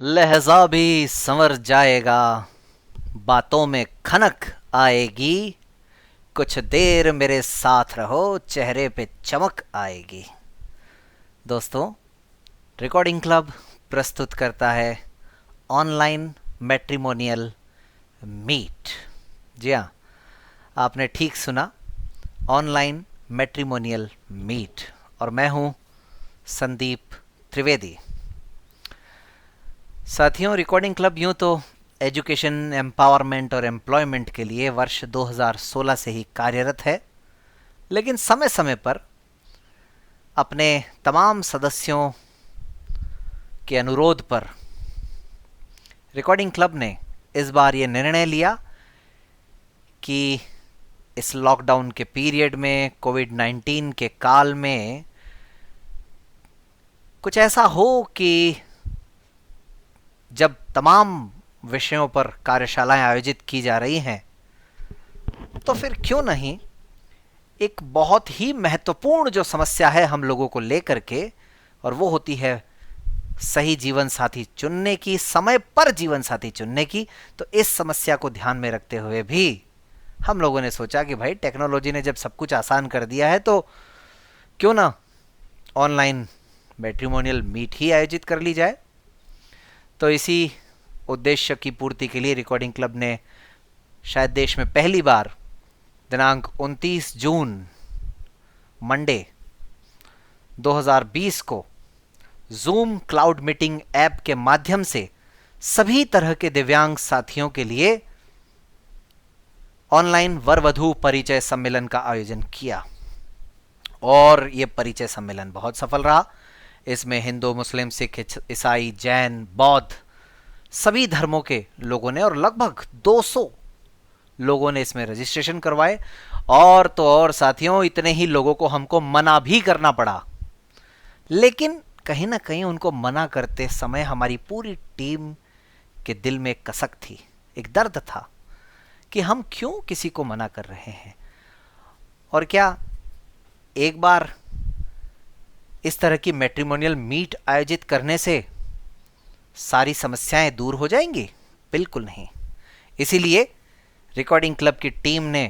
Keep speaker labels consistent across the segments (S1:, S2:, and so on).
S1: लहजा भी संवर जाएगा, बातों में खनक आएगी, कुछ देर मेरे साथ रहो, चेहरे पे चमक आएगी। दोस्तों, रिकॉर्डिंग क्लब प्रस्तुत करता है ऑनलाइन मैट्रिमोनियल मीट। जी हाँ, आपने ठीक सुना, ऑनलाइन मैट्रिमोनियल मीट। और मैं हूँ संदीप त्रिवेदी। साथियों, रिकॉर्डिंग क्लब यूं तो एजुकेशन, एम्पावरमेंट और एम्प्लॉयमेंट के लिए वर्ष 2016 से ही कार्यरत है, लेकिन समय समय पर अपने तमाम सदस्यों के अनुरोध पर रिकॉर्डिंग क्लब ने इस बार ये निर्णय लिया कि इस लॉकडाउन के पीरियड में, कोविड-19 के काल में कुछ ऐसा हो कि जब तमाम विषयों पर कार्यशालाएं आयोजित की जा रही हैं, तो फिर क्यों नहीं एक बहुत ही महत्वपूर्ण जो समस्या है हम लोगों को लेकर के, और वो होती है सही जीवन साथी चुनने की, समय पर जीवन साथी चुनने की। तो इस समस्या को ध्यान में रखते हुए भी हम लोगों ने सोचा कि भाई, टेक्नोलॉजी ने जब सब कुछ आसान कर दिया है, तो क्यों ना ऑनलाइन मैट्रिमोनियल मीट ही आयोजित कर ली जाए। तो इसी उद्देश्य की पूर्ति के लिए रिकॉर्डिंग क्लब ने शायद देश में पहली बार दिनांक 29 जून मंडे 2020 को जूम क्लाउड मीटिंग ऐप के माध्यम से सभी तरह के दिव्यांग साथियों के लिए ऑनलाइन वर वधू परिचय सम्मेलन का आयोजन किया। और यह परिचय सम्मेलन बहुत सफल रहा। इसमें हिंदू, मुस्लिम, सिख, ईसाई, जैन, बौद्ध सभी धर्मों के लोगों ने, और लगभग 200 लोगों ने इसमें रजिस्ट्रेशन करवाए। और तो और साथियों, इतने ही लोगों को हमको मना भी करना पड़ा, लेकिन कहीं ना कहीं उनको मना करते समय हमारी पूरी टीम के दिल में एक कसक थी, एक दर्द था कि हम क्यों किसी को मना कर रहे हैं। और क्या एक बार इस तरह की मैट्रिमोनियल मीट आयोजित करने से सारी समस्याएं दूर हो जाएंगी? बिल्कुल नहीं। इसीलिए रिकॉर्डिंग क्लब की टीम ने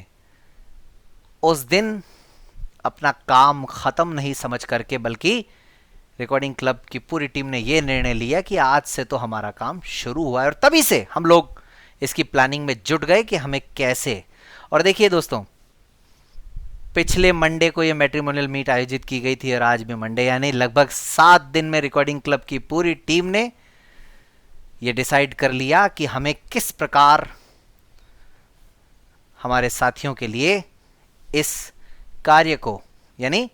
S1: उस दिन अपना काम खत्म नहीं समझ करके, बल्कि रिकॉर्डिंग क्लब की पूरी टीम ने यह निर्णय लिया कि आज से तो हमारा काम शुरू हुआ है। और तभी से हम लोग इसकी प्लानिंग में जुट गए कि हमें कैसे। और देखिए दोस्तों, पिछले मंडे को ये मैट्रिमोनियल मीट आयोजित की गई थी, और आज भी मंडे, यानी लगभग 7 दिन में रिकॉर्डिंग क्लब की पूरी टीम ने ये डिसाइड कर लिया कि हमें किस प्रकार हमारे साथियों के लिए इस कार्य को, यानी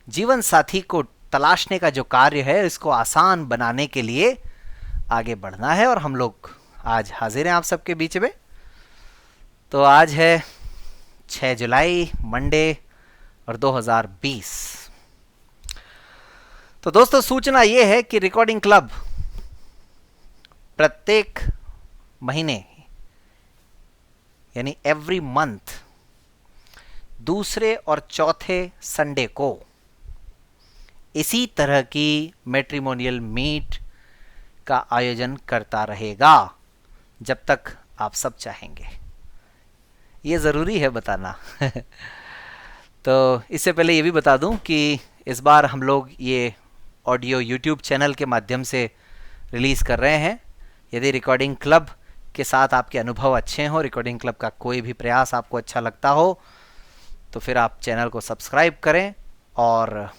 S1: जीवन साथी को तलाशने का जो कार्य है, इसको आसान बनाने के लिए आगे बढ़ना है। और हम लोग आज हाजिर हैं आप सबके बीच में। तो आज है 6 जुलाई, मंडे, और 2020। तो दोस्तों, सूचना यह है कि रिकॉर्डिंग क्लब प्रत्येक महीने, यानी एवरी मंथ, दूसरे और चौथे संडे को इसी तरह की मैट्रिमोनियल मीट का आयोजन करता रहेगा, जब तक आप सब चाहेंगे। ये ज़रूरी है बताना। तो इससे पहले ये भी बता दूं कि इस बार हम लोग ये ऑडियो यूट्यूब चैनल के माध्यम से रिलीज़ कर रहे हैं। यदि रिकॉर्डिंग क्लब के साथ आपके अनुभव अच्छे हों, रिकॉर्डिंग क्लब का कोई भी प्रयास आपको अच्छा लगता हो, तो फिर आप चैनल को सब्सक्राइब करें और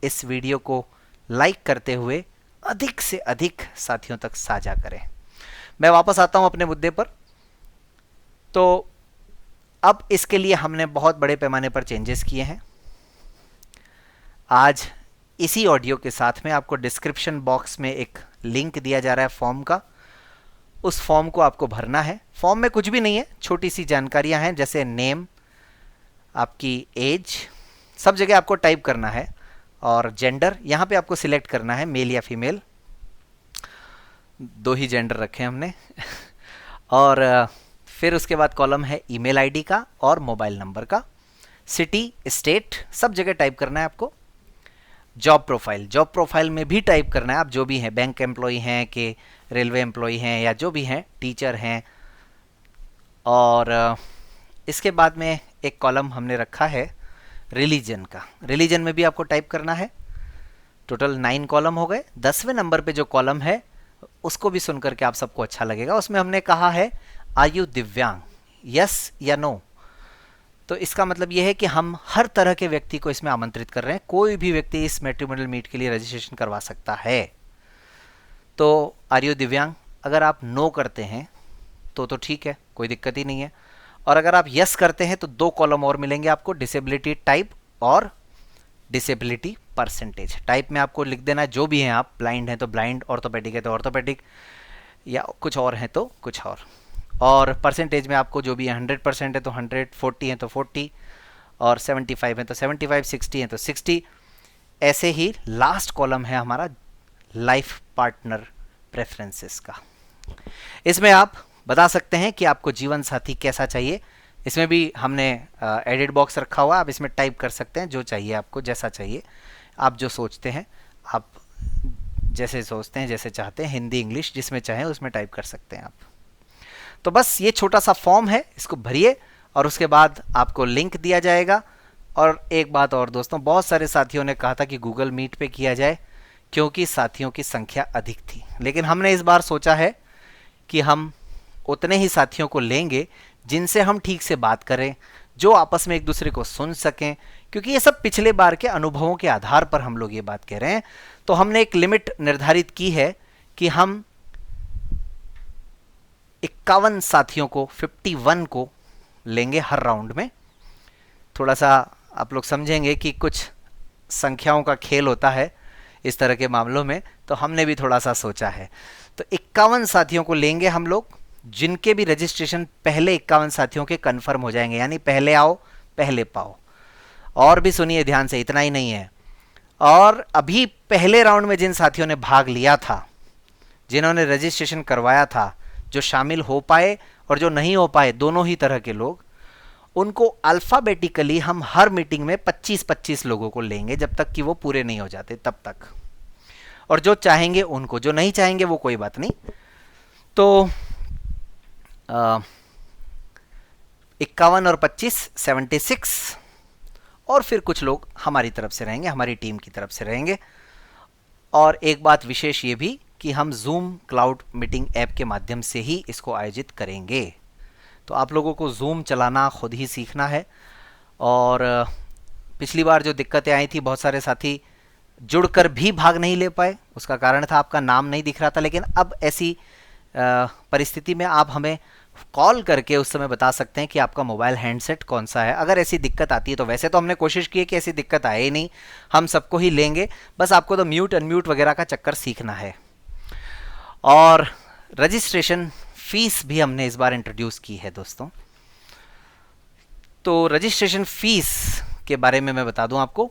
S1: इस वीडियो को लाइक करते हुए अधिक से अधिक साथियों तक साझा करें। मैं वापस आता हूं अपने मुद्दे पर। तो अब इसके लिए हमने बहुत बड़े पैमाने पर चेंजेस किए हैं। आज इसी ऑडियो के साथ में आपको डिस्क्रिप्शन बॉक्स में एक लिंक दिया जा रहा है फॉर्म का। उस फॉर्म को आपको भरना है। फॉर्म में कुछ भी नहीं है, छोटी सी जानकारियां हैं, जैसे नेम, आपकी एज, सब जगह आपको टाइप करना है, और जेंडर यहाँ पे आपको सिलेक्ट करना है, मेल या फीमेल, 2 ही जेंडर रखे हमने। और फिर उसके बाद कॉलम है ईमेल आईडी का और मोबाइल नंबर का। सिटी, स्टेट, सब जगह टाइप करना है आपको। जॉब प्रोफाइल में भी टाइप करना है आप जो भी हैं, बैंक एम्प्लॉय हैं कि रेलवे एम्प्लॉय हैं या जो भी हैं, टीचर हैं। और इसके बाद में एक कॉलम हमने रखा है रिलीजन का। रिलीजन में भी आपको टाइप करना है। टोटल 9 कॉलम हो गए। 10वें नंबर पे जो कॉलम है उसको भी सुनकर के आप सबको अच्छा लगेगा। उसमें हमने कहा है आर यू दिव्यांग, यस या नो। तो इसका मतलब यह है कि हम हर तरह के व्यक्ति को इसमें आमंत्रित कर रहे हैं। कोई भी व्यक्ति इस मैट्रिमोनियल मीट के लिए रजिस्ट्रेशन करवा सकता है। तो आर यू दिव्यांग, अगर आप नो करते हैं तो ठीक है, कोई दिक्कत ही नहीं है। और अगर आप यस करते हैं तो 2 कॉलम और मिलेंगे आपको, डिसेबिलिटी टाइप और डिसेबिलिटी परसेंटेज। टाइप में आपको लिख देना जो भी हैं आप, ब्लाइंड हैं तो ब्लाइंड, ऑर्थोपेडिक है तो ऑर्थोपेडिक, या कुछ और है तो कुछ और परसेंटेज में आपको जो भी है 100% है तो 100, 40 है तो 40, और 75 है तो 75, 60 है तो 60। ऐसे ही लास्ट कॉलम है हमारा लाइफ पार्टनर प्रेफरेंसेस का। इसमें आप बता सकते हैं कि आपको जीवन साथी कैसा चाहिए। इसमें भी हमने एडिट बॉक्स रखा हुआ है, आप इसमें टाइप कर सकते हैं जो चाहिए आपको, जैसा चाहिए आप, जो सोचते हैं आप, जैसे सोचते हैं, जैसे चाहते हैं, हिंदी इंग्लिश जिसमें चाहें उसमें टाइप कर सकते हैं आप। तो बस ये छोटा सा फॉर्म है, इसको भरिए और उसके बाद आपको लिंक दिया जाएगा। और एक बात और दोस्तों, बहुत सारे साथियों ने कहा था कि गूगल मीट पे किया जाए क्योंकि साथियों की संख्या अधिक थी, लेकिन हमने इस बार सोचा है कि हम उतने ही साथियों को लेंगे जिनसे हम ठीक से बात करें, जो आपस में एक दूसरे को सुन सकें, क्योंकि ये सब पिछले बार के अनुभवों के आधार पर हम लोग ये बात कह रहे हैं। तो हमने एक लिमिट निर्धारित की है कि हम 51 साथियों को, 51 को लेंगे हर राउंड में। थोड़ा सा आप लोग समझेंगे कि कुछ संख्याओं का खेल होता है इस तरह के मामलों में, तो हमने भी थोड़ा सा सोचा है। तो 51 साथियों को लेंगे हम लोग, जिनके भी रजिस्ट्रेशन पहले 51 साथियों के कंफर्म हो जाएंगे, यानी पहले आओ पहले पाओ। और भी सुनिए ध्यान से, इतना ही नहीं है, और अभी पहले राउंड में जिन साथियों ने भाग लिया था, जिन्होंने रजिस्ट्रेशन करवाया था, जो शामिल हो पाए और जो नहीं हो पाए, दोनों ही तरह के लोग, उनको अल्फाबेटिकली हम हर मीटिंग में 25-25 लोगों को लेंगे जब तक कि वो पूरे नहीं हो जाते तब तक। और जो चाहेंगे उनको, जो नहीं चाहेंगे वो कोई बात नहीं। तो 51 और 25 76, और फिर कुछ लोग हमारी तरफ से रहेंगे, हमारी टीम की तरफ से रहेंगे। और एक बात विशेष ये भी कि हम जूम क्लाउड मीटिंग ऐप के माध्यम से ही इसको आयोजित करेंगे। तो आप लोगों को जूम चलाना खुद ही सीखना है। और पिछली बार जो दिक्कतें आई थी, बहुत सारे साथी जुड़कर भी भाग नहीं ले पाए, उसका कारण था आपका नाम नहीं दिख रहा था। लेकिन अब ऐसी परिस्थिति में आप हमें कॉल करके उस समय बता सकते हैं कि आपका मोबाइल हैंडसेट कौन सा है, अगर ऐसी दिक्कत आती है तो। वैसे तो हमने कोशिश की है कि ऐसी दिक्कत आए ही नहीं, हम सबको ही लेंगे, बस आपको तो म्यूट अनम्यूट वगैरह का चक्कर सीखना है। और रजिस्ट्रेशन फीस भी हमने इस बार इंट्रोड्यूस की है दोस्तों। तो रजिस्ट्रेशन फीस के बारे में मैं बता दूं आपको,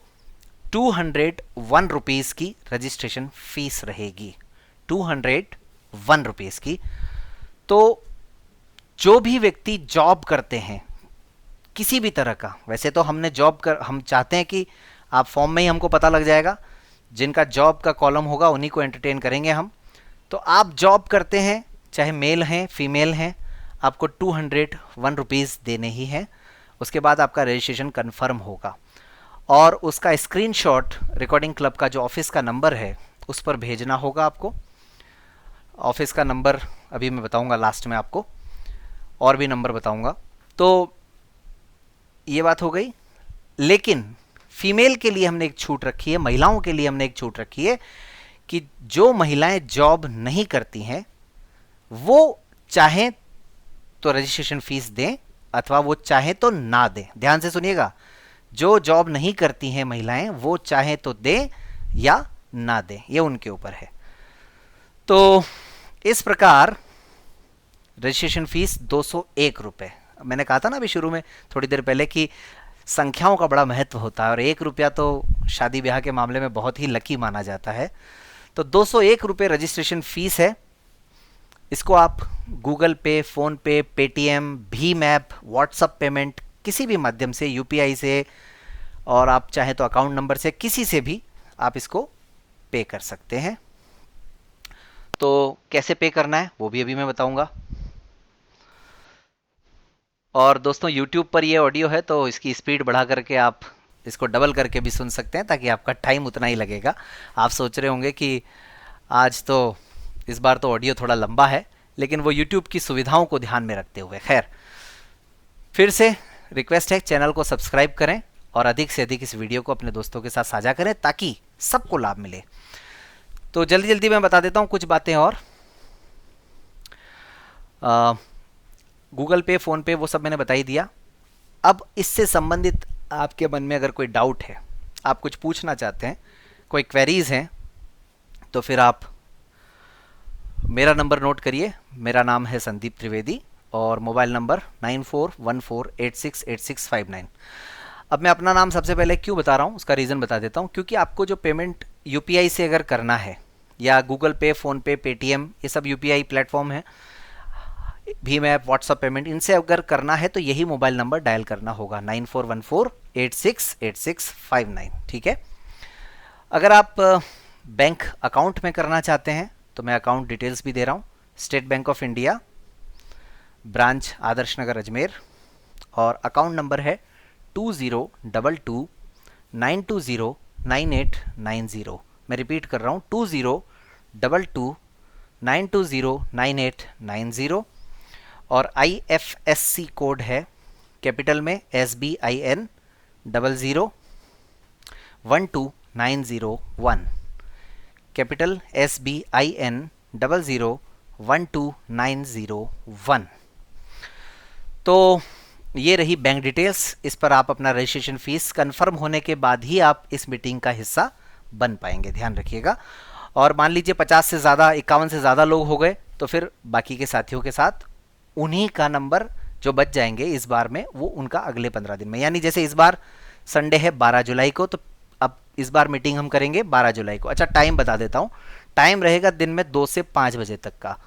S1: 201 रुपीज़ की रजिस्ट्रेशन फीस रहेगी, 201 रुपीज़ की। तो जो भी व्यक्ति जॉब करते हैं किसी भी तरह का, वैसे तो हमने हम चाहते हैं कि आप फॉर्म में ही हमको पता लग जाएगा, जिनका जॉब का कॉलम होगा उन्हीं को एंटरटेन करेंगे हम। तो आप जॉब करते हैं, चाहे मेल हैं फीमेल हैं, आपको 201 रुपीज़ देने ही हैं। उसके बाद आपका रजिस्ट्रेशन कन्फर्म होगा और उसका स्क्रीनशॉट रिकॉर्डिंग क्लब का जो ऑफिस का नंबर है उस पर भेजना होगा आपको। ऑफिस का नंबर अभी मैं बताऊंगा लास्ट में आपको, और भी नंबर बताऊंगा। तो ये बात हो गई। लेकिन फीमेल के लिए हमने एक छूट रखी है, महिलाओं के लिए हमने एक छूट रखी है कि जो महिलाएं जॉब नहीं करती हैं वो चाहें तो रजिस्ट्रेशन फीस दें अथवा वो चाहें तो ना दें। ध्यान से सुनिएगा, जो जॉब नहीं करती हैं महिलाएं वो चाहें तो दें या ना दें, ये उनके ऊपर है। तो इस प्रकार रजिस्ट्रेशन फीस 201 रुपये। मैंने कहा था ना अभी शुरू में थोड़ी देर पहले कि संख्याओं का बड़ा महत्व होता है और 1 रुपया तो शादी ब्याह के मामले में बहुत ही लकी माना जाता है। तो 201 रुपये रजिस्ट्रेशन फीस है। इसको आप Google Pay, PhonePe, Paytm, भीम ऐप, व्हाट्सअप पेमेंट, किसी भी माध्यम से, यूपीआई से, और आप चाहें तो अकाउंट नंबर से, किसी से भी आप इसको पे कर सकते हैं। तो कैसे पे करना है वो भी अभी मैं बताऊंगा। और दोस्तों YouTube पर ये ऑडियो है तो इसकी स्पीड बढ़ा करके आप इसको डबल करके भी सुन सकते हैं, ताकि आपका टाइम उतना ही लगेगा। आप सोच रहे होंगे कि आज तो इस बार तो ऑडियो थोड़ा लंबा है, लेकिन वो YouTube की सुविधाओं को ध्यान में रखते हुए। खैर, फिर से रिक्वेस्ट है, चैनल को सब्सक्राइब करें और अधिक से अधिक इस वीडियो को अपने दोस्तों के साथ साझा करें ताकि सबको लाभ मिले। तो जल्दी जल्दी मैं बता देता हूँ कुछ बातें और। गूगल पे, फ़ोन पे, वो सब मैंने बता ही दिया। अब इससे संबंधित आपके मन में अगर कोई डाउट है, आप कुछ पूछना चाहते हैं, कोई क्वेरीज हैं, तो फिर आप मेरा नंबर नोट करिए। मेरा नाम है संदीप त्रिवेदी और मोबाइल नंबर 9414868659। अब मैं अपना नाम सबसे पहले क्यों बता रहा हूँ, उसका रीज़न बता देता हूँ। क्योंकि आपको जो पेमेंट यूपीआई से अगर करना है, या Google Pay, PhonePe, Paytm, ये सब यूपीआई प्लेटफॉर्म है, भीम ऐप, व्हाट्सअप पेमेंट, इनसे अगर करना है तो यही मोबाइल नंबर डायल करना होगा, 9414868659। ठीक है। अगर आप बैंक अकाउंट में करना चाहते हैं तो मैं अकाउंट डिटेल्स भी दे रहा हूँ। State Bank of India, branch Adarsh Nagar Ajmer, और अकाउंट नंबर है 202292098990। मैं रिपीट कर रहा हूँ, 202292098990। और IFSC कोड है कैपिटल में SBIN 0012901, कैपिटल SBIN 0012901। तो ये रही बैंक डिटेल्स। इस पर आप अपना रजिस्ट्रेशन फीस कंफर्म होने के बाद ही आप इस मीटिंग का हिस्सा बन पाएंगे, ध्यान रखिएगा। और मान लीजिए 50 से ज़्यादा, 51 से ज़्यादा लोग हो गए तो फिर बाकी के साथियों के साथ उन्हीं का नंबर जो बच जाएंगे इस बार में, वो उनका अगले 15 दिन में, यानी जैसे इस बार संडे है 12 जुलाई को, तो अब इस बार मीटिंग हम करेंगे 12 जुलाई को। अच्छा, टाइम बता देता हूँ। टाइम रहेगा दिन में 2 से 5 बजे तक का।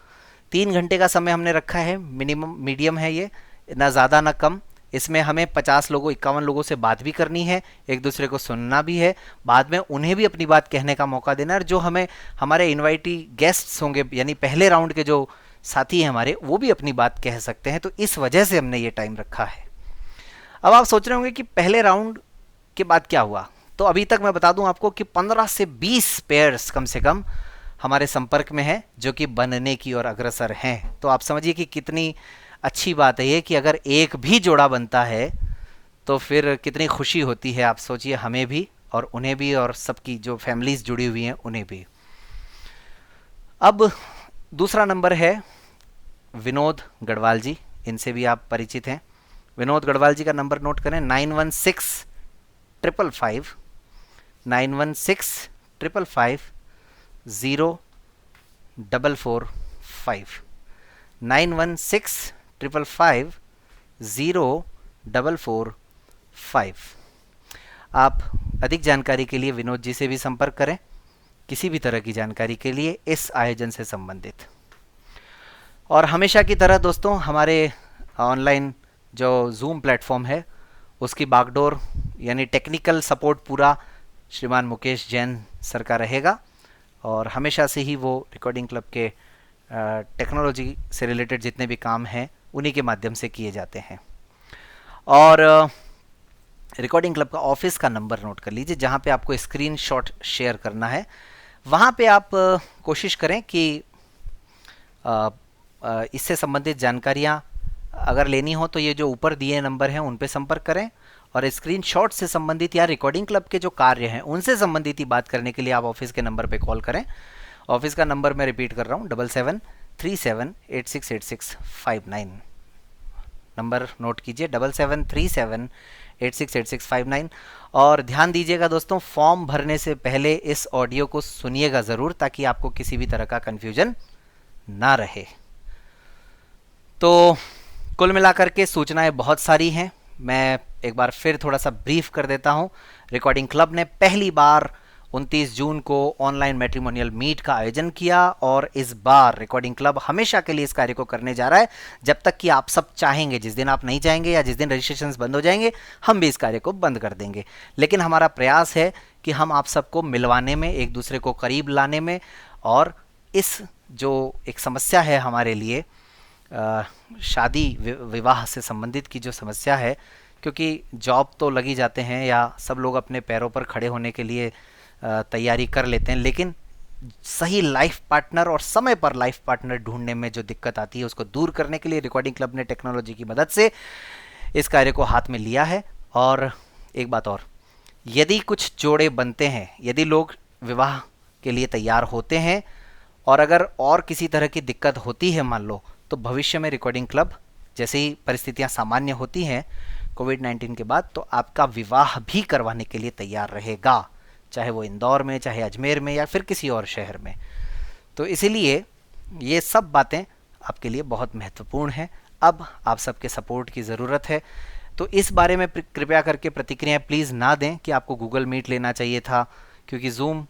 S1: 3 घंटे का समय हमने रखा है, मिनिमम मीडियम है ये, ना ज़्यादा ना कम। इसमें हमें 50 लोगों, 51 लोगों से बात भी करनी है, एक दूसरे को सुनना भी है, बाद में उन्हें भी अपनी बात कहने का मौका देना है। और जो हमें हमारे इनवाइटी गेस्ट्स होंगे, यानी पहले राउंड के जो साथी हैं हमारे, वो भी अपनी बात कह सकते हैं। तो इस वजह से हमने ये टाइम रखा है। अब आप सोच रहे होंगे कि पहले राउंड के बाद क्या हुआ। तो अभी तक मैं बता दूं आपको कि 15 से 20 पेयर्स कम से कम हमारे संपर्क में हैं, जो कि बनने की ओर अग्रसर हैं। तो आप समझिए कि कितनी अच्छी बात है ये, कि अगर एक भी जोड़ा बनता है तो फिर कितनी खुशी होती है। आप सोचिए, हमें भी और उन्हें भी, और सबकी जो फैमिलीज जुड़ी हुई हैं उन्हें भी। अब दूसरा नंबर है विनोद गढ़वाल जी, इनसे भी आप परिचित हैं। विनोद गढ़वाल जी का नंबर नोट करें, 916555 916555 0445 916555 0445। आप अधिक जानकारी के लिए विनोद जी से भी संपर्क करें, किसी भी तरह की जानकारी के लिए इस आयोजन से संबंधित। और हमेशा की तरह दोस्तों, हमारे ऑनलाइन जो जूम प्लेटफॉर्म है उसकी बागडोर यानी टेक्निकल सपोर्ट पूरा श्रीमान मुकेश जैन सर का रहेगा। और हमेशा से ही वो रिकॉर्डिंग क्लब के टेक्नोलॉजी से रिलेटेड जितने भी काम हैं उन्हीं के माध्यम से किए जाते हैं। और रिकॉर्डिंग क्लब का ऑफिस का नंबर नोट कर लीजिए, जहाँ पे आपको स्क्रीनशॉट शेयर करना है। वहाँ पे आप कोशिश करें कि इससे संबंधित जानकारियाँ अगर लेनी हो तो ये जो ऊपर दिए नंबर हैं उन पे संपर्क करें, और स्क्रीनशॉट से संबंधित या रिकॉर्डिंग क्लब के जो कार्य हैं उनसे संबंधित ही बात करने के लिए आप ऑफिस के नंबर पे कॉल करें। ऑफिस का नंबर मैं रिपीट कर रहा हूँ, 7737868659। नंबर नोट कीजिए, 7737868659। और ध्यान दीजिएगा दोस्तों, फॉर्म भरने से पहले इस ऑडियो को सुनिएगा ज़रूर, ताकि आपको किसी भी तरह का कन्फ्यूजन ना रहे। तो कुल मिलाकर के सूचनाएं बहुत सारी हैं, मैं एक बार फिर थोड़ा सा ब्रीफ कर देता हूं। रिकॉर्डिंग क्लब ने पहली बार 29 जून को ऑनलाइन मैट्रिमोनियल मीट का आयोजन किया और इस बार रिकॉर्डिंग क्लब हमेशा के लिए इस कार्य को करने जा रहा है, जब तक कि आप सब चाहेंगे। जिस दिन आप नहीं चाहेंगे या जिस दिन रजिस्ट्रेशंस बंद हो जाएंगे, हम भी इस कार्य को बंद कर देंगे। लेकिन हमारा प्रयास है कि हम आप सबको मिलवाने में, एक दूसरे को करीब लाने में, और इस जो एक समस्या है हमारे लिए शादी विवाह से संबंधित की जो समस्या है, क्योंकि जॉब तो लगी जाते हैं या सब लोग अपने पैरों पर खड़े होने के लिए तैयारी कर लेते हैं, लेकिन सही लाइफ पार्टनर और समय पर लाइफ पार्टनर ढूंढने में जो दिक्कत आती है, उसको दूर करने के लिए रिकॉर्डिंग क्लब ने टेक्नोलॉजी की मदद से इस कार्य को हाथ में लिया है। और एक बात और, यदि कुछ जोड़े बनते हैं, यदि लोग विवाह के लिए तैयार होते हैं और अगर और किसी तरह की दिक्कत होती है मान लो, तो भविष्य में रिकॉर्डिंग क्लब जैसे ही परिस्थितियां सामान्य होती हैं कोविड-19 के बाद, तो आपका विवाह भी करवाने के लिए तैयार रहेगा, चाहे वो इंदौर में, चाहे अजमेर में, या फिर किसी और शहर में। तो इसीलिए ये सब बातें आपके लिए बहुत महत्वपूर्ण हैं। अब आप सबके सपोर्ट की ज़रूरत है। तो इस बारे में कृपया करके प्रतिक्रियाएं प्लीज़ ना दें कि आपको गूगल मीट लेना चाहिए था, क्योंकि जूम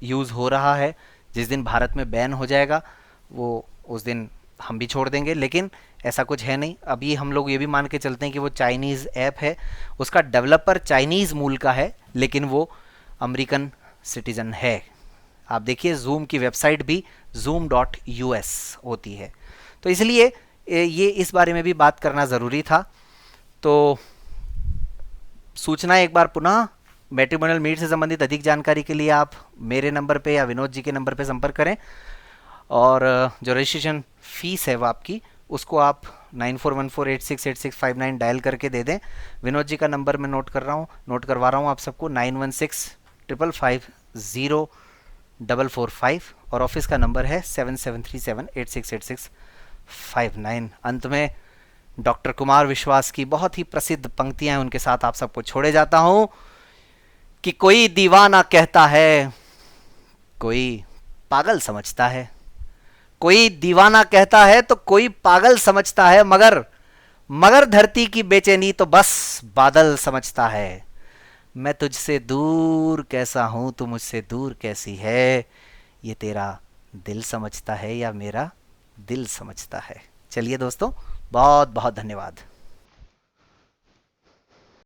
S1: यूज़ हो रहा है। जिस दिन भारत में बैन हो जाएगा वो उस दिन हम भी छोड़ देंगे, लेकिन ऐसा कुछ है नहीं। अभी हम लोग ये भी मान के चलते हैं कि वो चाइनीज़ ऐप है, उसका डेवलपर चाइनीज़ मूल का है, लेकिन वो अमेरिकन सिटीज़न है। आप देखिए जूम की वेबसाइट भी zoom.us होती है। तो इसलिए ये इस बारे में भी बात करना ज़रूरी था। तो सूचना एक बार पुनः, मैट्रिमोनियल मीट से संबंधित अधिक जानकारी के लिए आप मेरे नंबर पे या विनोद जी के नंबर पे संपर्क करें, और जो रजिस्ट्रेशन फ़ीस है वो आपकी, उसको आप 9414868659 डायल करके दे दें। विनोद जी का नंबर मैं नोट करवा रहा हूँ आप सबको, 9165550445, और ऑफिस का नंबर है 7737868659। अंत में डॉक्टर कुमार विश्वास की बहुत ही प्रसिद्ध पंक्तियां हैं, उनके साथ आप सबको छोड़े जाता हूं कि कोई दीवाना कहता है, कोई पागल समझता है, कोई दीवाना कहता है तो कोई पागल समझता है, मगर धरती की बेचैनी तो बस बादल समझता है। मैं तुझसे दूर कैसा हूं, तू मुझसे दूर कैसी है, ये तेरा दिल समझता है या मेरा दिल समझता है। चलिए दोस्तों, बहुत बहुत धन्यवाद।